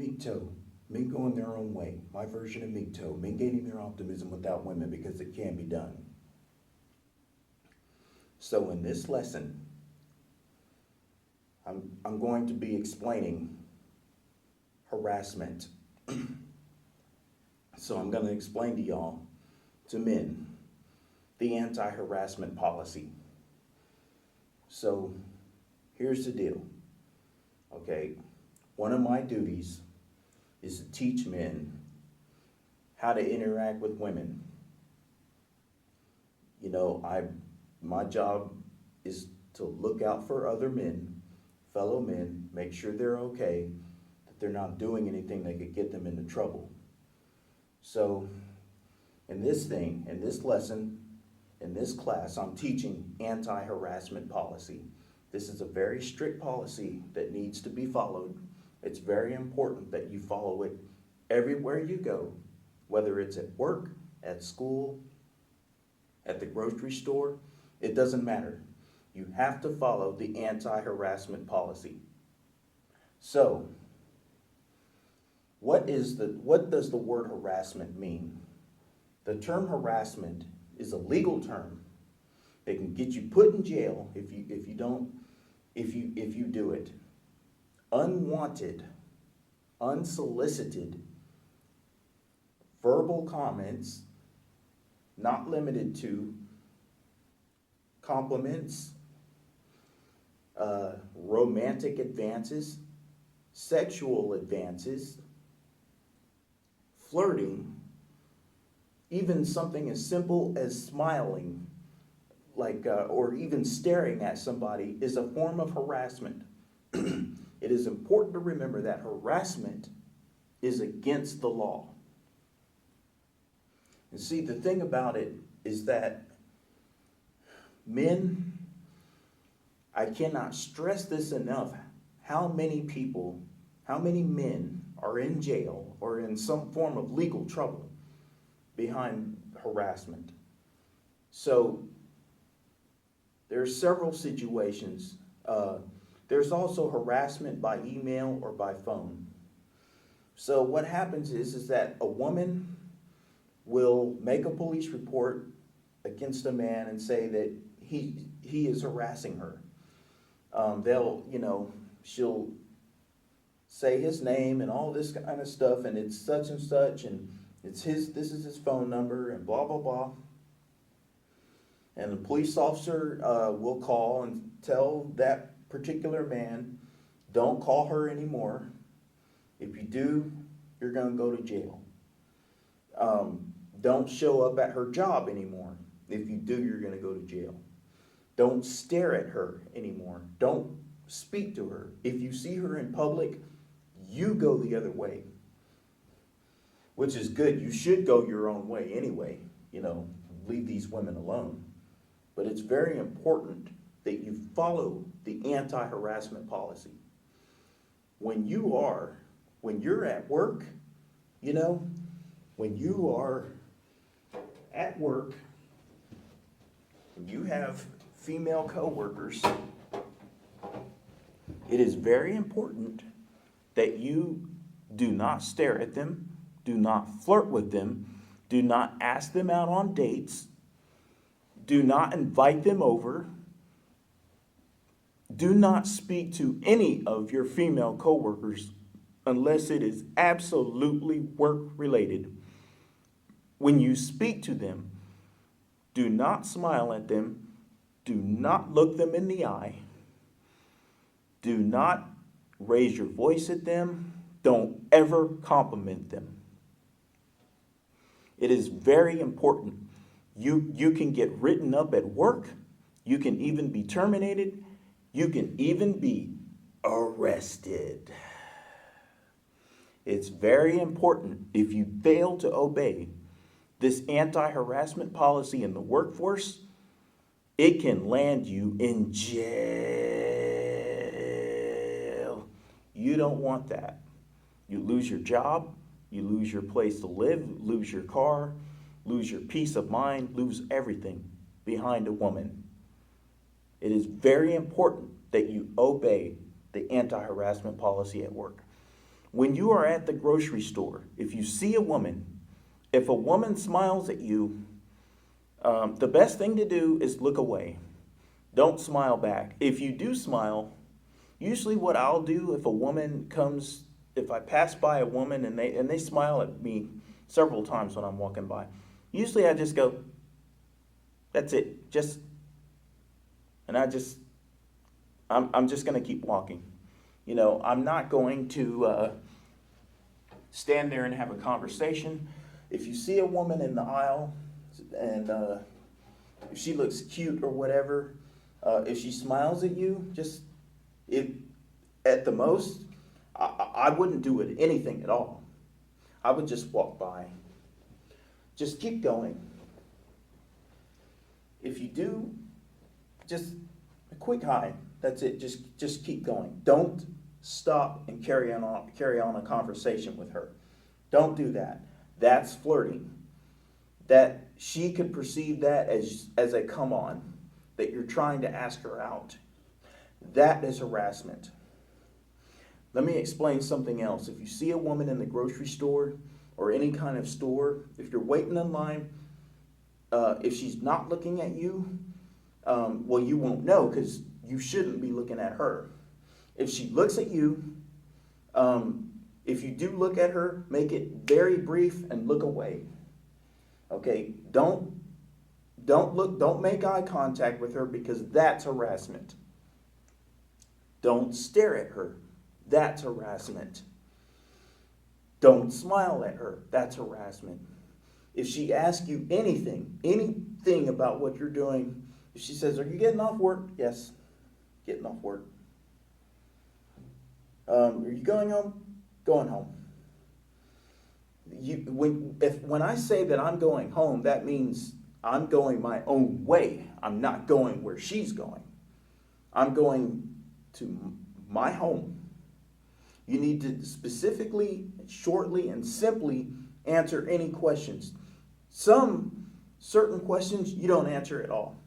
MGTOW, men going their own way. My version of MGTOW, men gaining their optimism without women because it can be done. So in this lesson, I'm going to be explaining harassment. So I'm going to explain to y'all, to men, the anti-harassment policy. So here's the deal, okay? One of my duties is to teach men how to interact with women. You know, my job is to look out for other men, fellow men, make sure they're okay, that they're not doing anything that could get them into trouble. So in this lesson, in this class, I'm teaching anti-harassment policy. This is a very strict policy that needs to be followed. It's very important that you follow it everywhere you go, whether it's at work, at school, at the grocery store, it doesn't matter. You have to follow the anti-harassment policy. So, what does the word harassment mean? The term harassment is a legal term. It can get you put in jail if you do it. Unwanted, unsolicited verbal comments, not limited to compliments, romantic advances, sexual advances, flirting, even something as simple as smiling, or even staring at somebody is a form of harassment. It is important to remember that harassment is against the law. And see, the thing about it is that men, I cannot stress this enough, how many men are in jail or in some form of legal trouble behind harassment. So there's several situations. There's also harassment by email or by phone. So what happens is that a woman will make a police report against a man and say that he is harassing her. She'll say his name and all this kind of stuff, and it's such and such, and this is his phone number, and blah, blah, blah. And the police officer will call and tell that particular man, don't call her anymore. If you do, you're going to go to jail. Don't show up at her job anymore. If you do, you're going to go to jail. Don't stare at her anymore. Don't speak to her. If you see her in public, you go the other way. Which is good. You should go your own way anyway. Leave these women alone. But it's very important that you follow the anti-harassment policy. When you're at work, when you are at work, and you have female coworkers, it is very important that you do not stare at them, do not flirt with them, do not ask them out on dates, do not invite them over, do not speak to any of your female coworkers unless it is absolutely work-related. When you speak to them, do not smile at them, do not look them in the eye, do not raise your voice at them, don't ever compliment them. It is very important. You can get written up at work, you can even be terminated, you can even be arrested. It's very important. If you fail to obey this anti-harassment policy in the workforce, it can land you in jail. You don't want that. You lose your job, you lose your place to live, lose your car, lose your peace of mind, lose everything behind a woman. It is very important that you obey the anti-harassment policy at work. When you are at the grocery store, if you see a woman, if a woman smiles at you, the best thing to do is look away. Don't smile back. If you do smile, usually what I'll do if a woman comes, if I pass by a woman and they smile at me several times when I'm walking by, usually I just go, that's it, I'm just going to keep walking. I'm not going to stand there and have a conversation. If you see a woman in the aisle and if she looks cute or whatever, if she smiles at you, at the most, I wouldn't do anything at all. I would just walk by. Just keep going. If you do, just a quick hi. That's it. Just keep going. Don't stop and carry on a conversation with her. Don't do that. That's flirting. That she could perceive that as a come on, that you're trying to ask her out. That is harassment. Let me explain something else. If you see a woman in the grocery store or any kind of store, if you're waiting in line, if she's not looking at you, well, you won't know because you shouldn't be looking at her. If she looks at you, if you do look at her, make it very brief and look away. Okay, don't make eye contact with her because that's harassment. Don't stare at her. That's harassment. Don't smile at her. That's harassment. If she asks you anything about what you're doing, if she says, "Are you getting off work?" Yes, getting off work. Are you going home? Going home. When I say that I'm going home, that means I'm going my own way. I'm not going where she's going. I'm going to my home. You need to specifically, shortly, and simply answer any questions. Some certain questions you don't answer at all.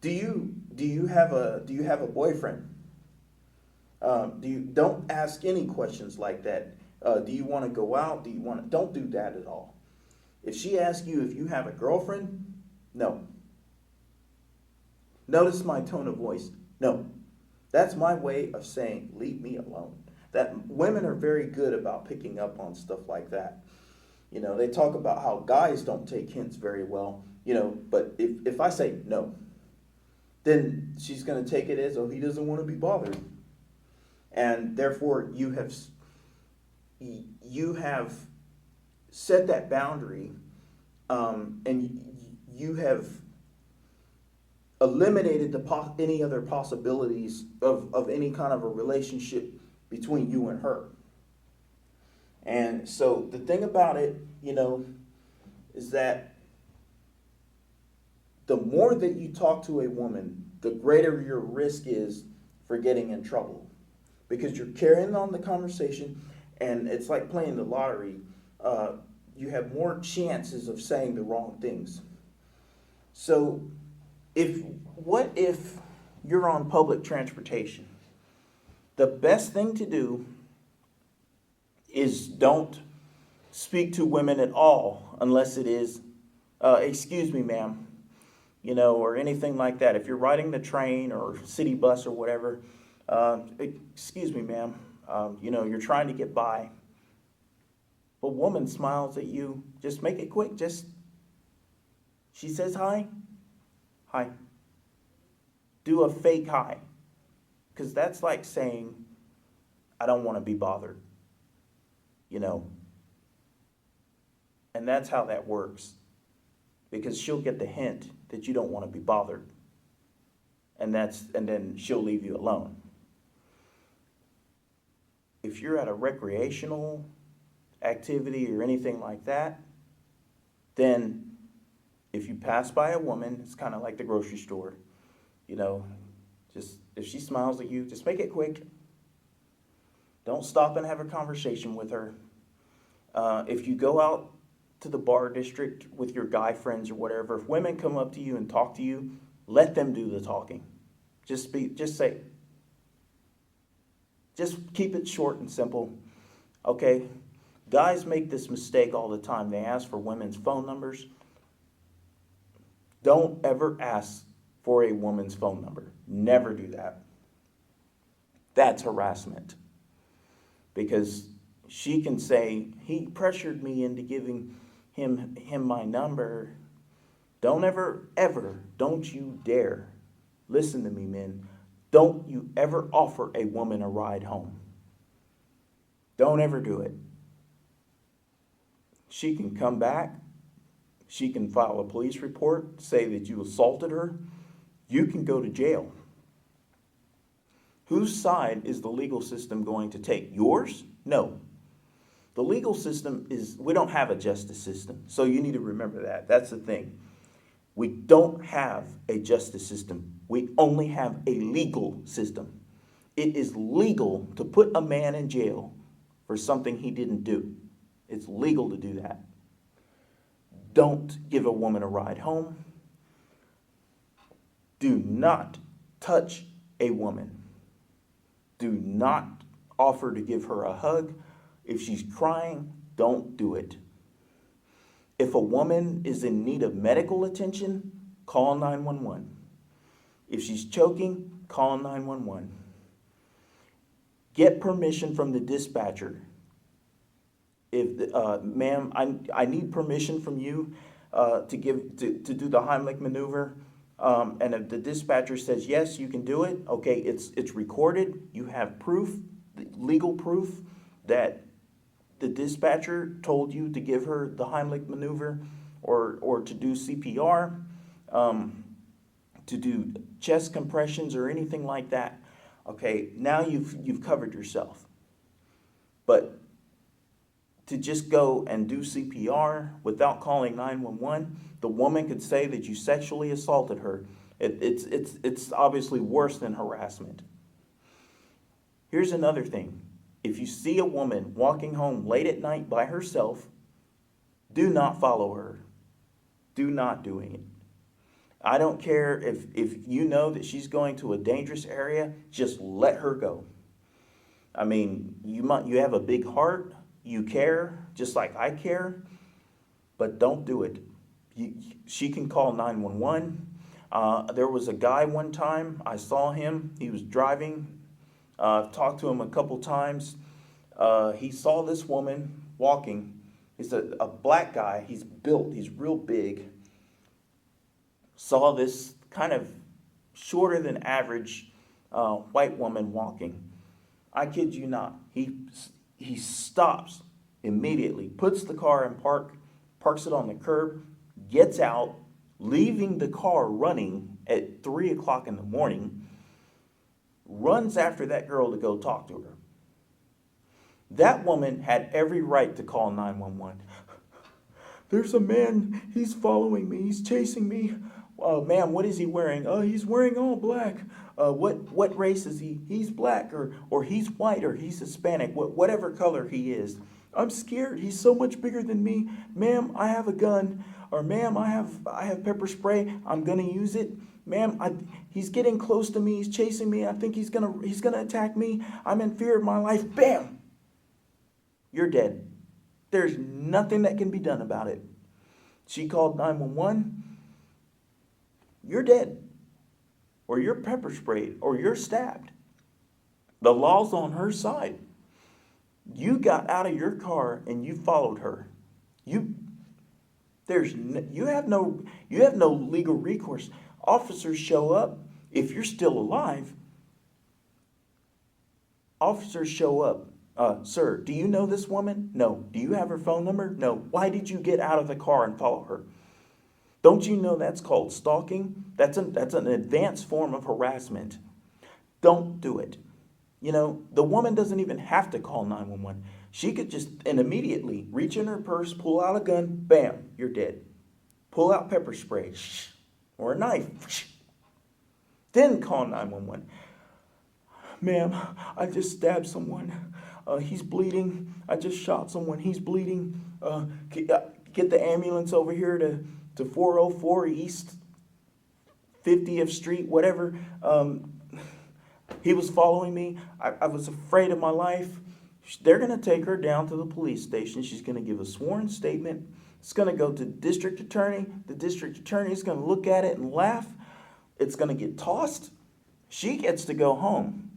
Do you have a boyfriend? Don't ask any questions like that. Do you want to go out? Don't do that at all. If she asks you if you have a girlfriend, no. Notice my tone of voice. No. That's my way of saying, leave me alone. That women are very good about picking up on stuff like that. They talk about how guys don't take hints very well, but if I say no, then she's going to take it as, oh, he doesn't want to be bothered. And therefore you have set that boundary, and you have eliminated any other possibilities of any kind of a relationship between you and her. And so the thing about it, is that the more that you talk to a woman, the greater your risk is for getting in trouble. Because you're carrying on the conversation, and it's like playing the lottery. You have more chances of saying the wrong things. So what if you're on public transportation? The best thing to do is don't speak to women at all unless it is, excuse me, ma'am, or anything like that. If you're riding the train or city bus or whatever, excuse me, ma'am, you're trying to get by. A woman smiles at you, just make it quick. She says hi. Hi. Do a fake hi. Because that's like saying, I don't want to be bothered. And that's how that works. Because she'll get the hint that you don't want to be bothered. And then she'll leave you alone. If you're at a recreational activity or anything like that, then if you pass by a woman, it's kind of like the grocery store, just if she smiles at you, just make it quick. Don't stop and have a conversation with her. If you go out to the bar district with your guy friends or whatever, if women come up to you and talk to you, let them do the talking. Just keep it short and simple. Okay? Guys make this mistake all the time. They ask for women's phone numbers. Don't ever ask for a woman's phone number. Never do that. That's harassment. Because she can say, he pressured me into giving him my number. Don't don't you dare, listen to me, men, don't you ever offer a woman a ride home. Don't ever do it. She can come back. She can file a police report, say that you assaulted her. You can go to jail. Whose side is the legal system going to take? Yours? No. The legal system we don't have a justice system. So you need to remember that. That's the thing. We don't have a justice system. We only have a legal system. It is legal to put a man in jail for something he didn't do. It's legal to do that. Don't give a woman a ride home. Do not touch a woman. Do not offer to give her a hug. If she's crying, don't do it. If a woman is in need of medical attention, call 911. If she's choking, call 911. Get permission from the dispatcher. If, ma'am, I need permission from you to do the Heimlich maneuver. And if the dispatcher says, yes, you can do it, okay, it's recorded. You have proof, legal proof that the dispatcher told you to give her the Heimlich maneuver or to do CPR, to do chest compressions or anything like that. Okay, now you've covered yourself. But to just go and do CPR without calling 911, the woman could say that you sexually assaulted her. It's obviously worse than harassment. Here's another thing. If you see a woman walking home late at night by herself, do not follow her. Do not do it. I don't care if you know that she's going to a dangerous area, just let her go. I mean, you have a big heart, you care, just like I care, but don't do it. She can call 911. There was a guy one time, I saw him, he was driving. I've talked to him a couple times. He saw this woman walking. He's a black guy. He's built. He's real big. Saw this kind of shorter than average white woman walking. I kid you not. He stops immediately, puts the car in park, parks it on the curb, gets out, leaving the car running at 3 o'clock in the morning, runs after that girl to go talk to her. That woman had every right to call 911. There's a man, he's following me, he's chasing me. Ma'am, what is he wearing? Oh, he's wearing all black. What race is he? He's black, or he's white, or he's Hispanic, whatever color he is. I'm scared. He's so much bigger than me. Ma'am, I have a gun. Or ma'am, I have pepper spray. I'm gonna use it. Ma'am, he's getting close to me. He's chasing me. I think he's gonna attack me. I'm in fear of my life. Bam! You're dead. There's nothing that can be done about it. She called 911. You're dead. Or you're pepper sprayed. Or you're stabbed. The law's on her side. You got out of your car and you followed her. You have no legal recourse. Officers show up. If you're still alive, officers show up. Sir, do you know this woman? No. Do you have her phone number? No. Why did you get out of the car and follow her? Don't you know that's called stalking? That's an advanced form of harassment. Don't do it. You know, the woman doesn't even have to call 911. She could just and immediately reach in her purse, pull out a gun, bam, you're dead. Pull out pepper spray or a knife. Then call 911. Ma'am, I just stabbed someone. He's bleeding. I just shot someone. He's bleeding. Get the ambulance over here to 404 East 50th Street, whatever. He was following me. I was afraid of my life. They're going to take her down to the police station. She's going to give a sworn statement. It's going to go to the district attorney. The district attorney is going to look at it and laugh. It's going to get tossed. She gets to go home.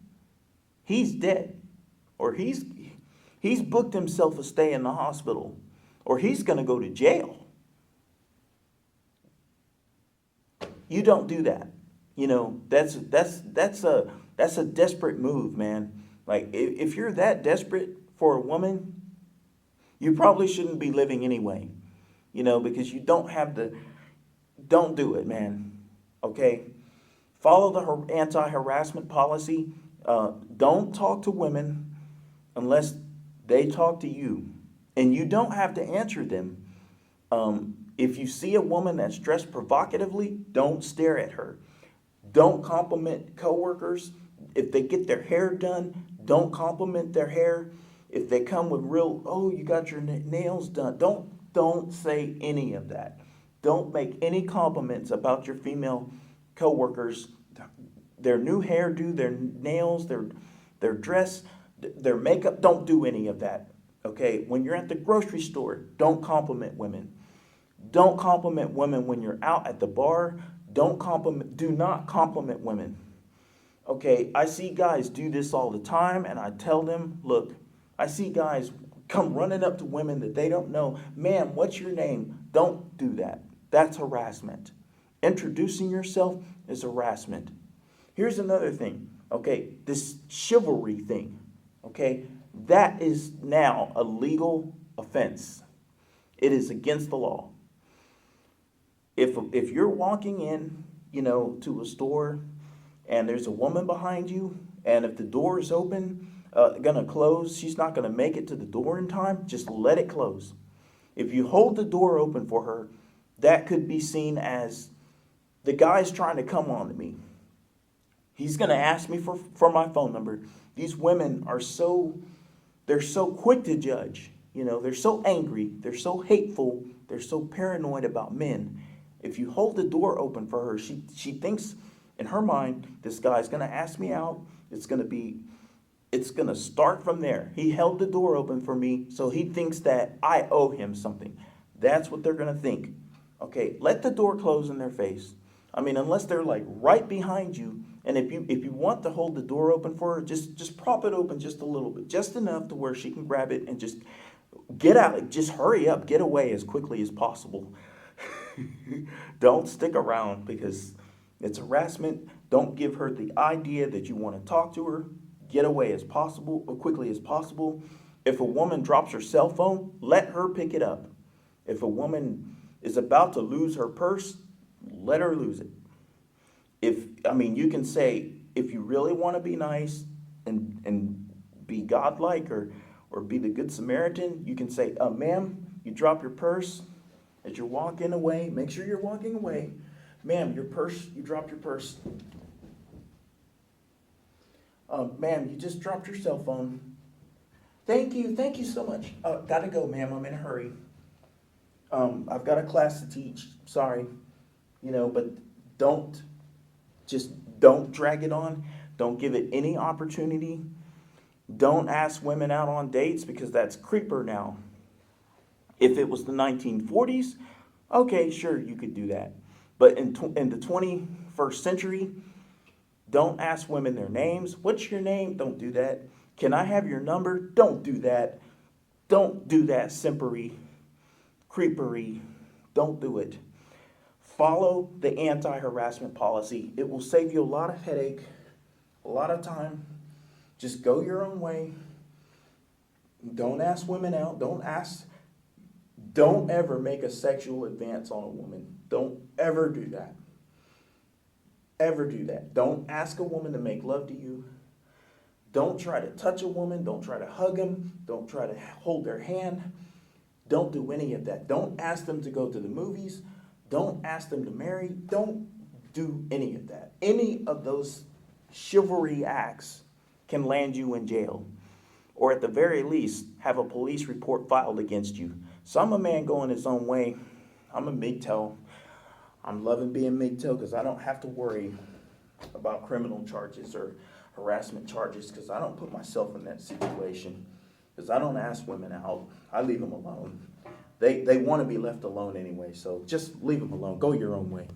He's dead. Or he's booked himself a stay in the hospital. Or he's going to go to jail. You don't do that. You know, that's a desperate move, man. Like, if you're that desperate for a woman, you probably shouldn't be living anyway. You know, because you don't do it, man. Okay? Follow the anti-harassment policy. Don't talk to women unless they talk to you. And you don't have to answer them. If you see a woman that's dressed provocatively, don't stare at her. Don't compliment coworkers. If they get their hair done, don't compliment their hair. If they come with oh, you got your nails done, don't say any of that. Don't make any compliments about your female coworkers, their new hairdo, their nails, their dress, their makeup. Don't do any of that. Okay? When you're at the grocery store, don't compliment women. Don't compliment women when you're out at the bar. Do not compliment women. Okay, I see guys do this all the time, and I tell them, look, I see guys come running up to women that they don't know. Ma'am, what's your name? Don't do that. That's harassment. Introducing yourself is harassment. Here's another thing, okay, this chivalry thing, okay, that is now a legal offense. It is against the law. If you're walking in, you know, to a store and there's a woman behind you, and if the door is open, gonna close, she's not gonna make it to the door in time, just let it close. If you hold the door open for her, that could be seen as the guy's trying to come on to me. He's gonna ask me for my phone number. These women are they're so quick to judge. You know, they're so angry, they're so hateful, they're so paranoid about men. If you hold the door open for her, she thinks in her mind, this guy's going to ask me out. It's going to start from there. He held the door open for me, so he thinks that I owe him something. That's what they're going to think. Okay, let the door close in their face. I mean, unless they're like right behind you, and if you want to hold the door open for her, just prop it open just a little bit, just enough to where she can grab it and just get out. Just hurry up, get away as quickly as possible. Don't stick around because it's harassment. Don't give her the idea that you want to talk to her. Get away as possible, or quickly as possible. If a woman drops her cell phone, let her pick it up. If a woman is about to lose her purse, let her lose it. You can say, if you really want to be nice and be godlike or be the good Samaritan, you can say, ma'am, you drop your purse. As you're walking away, make sure you're walking away. Ma'am, your purse, you dropped your purse. Ma'am, you just dropped your cell phone. Thank you so much. Gotta go, ma'am, I'm in a hurry. I've got a class to teach, sorry. You know, but don't drag it on. Don't give it any opportunity. Don't ask women out on dates because that's creeper now. If it was the 1940s, okay, sure, you could do that. But in the 21st century, don't ask women their names. What's your name? Don't do that. Can I have your number? Don't do that. Don't do that simpery, creepery. Don't do it. Follow the anti-harassment policy. It will save you a lot of headache, a lot of time. Just go your own way. Don't ask women out. Don't ever make a sexual advance on a woman. Don't ever do that. Ever do that. Don't ask a woman to make love to you. Don't try to touch a woman. Don't try to hug them. Don't try to hold their hand. Don't do any of that. Don't ask them to go to the movies. Don't ask them to marry. Don't do any of that. Any of those chivalry acts can land you in jail, or at the very least, have a police report filed against you. So I'm a man going his own way. I'm a MGTOW. I'm loving being MGTOW because I don't have to worry about criminal charges or harassment charges because I don't put myself in that situation. Because I don't ask women out, I leave them alone. They want to be left alone anyway, so just leave them alone, go your own way.